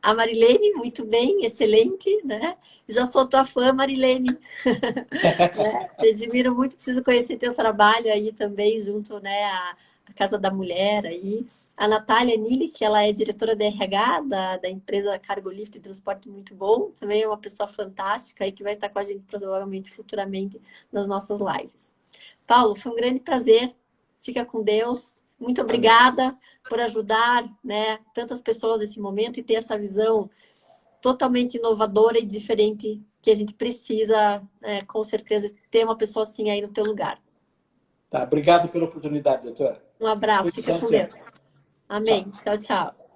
A Marilene, muito bem, excelente, né? Já sou tua fã, Marilene. Né? Te admiro muito, preciso conhecer teu trabalho aí também, junto, né, à Casa da Mulher aí. A Natália Nili, que ela é diretora de RH da empresa Cargo Lift e Transporte Muito Bom, também é uma pessoa fantástica aí que vai estar com a gente provavelmente futuramente nas nossas lives. Paulo, foi um grande prazer. Fica com Deus. Muito obrigada por ajudar, né, tantas pessoas nesse momento e ter essa visão totalmente inovadora e diferente que a gente precisa, com certeza, ter uma pessoa assim aí no teu lugar. Tá, obrigado pela oportunidade, doutora. Um abraço, fica com Deus. Amém. Tchau, tchau.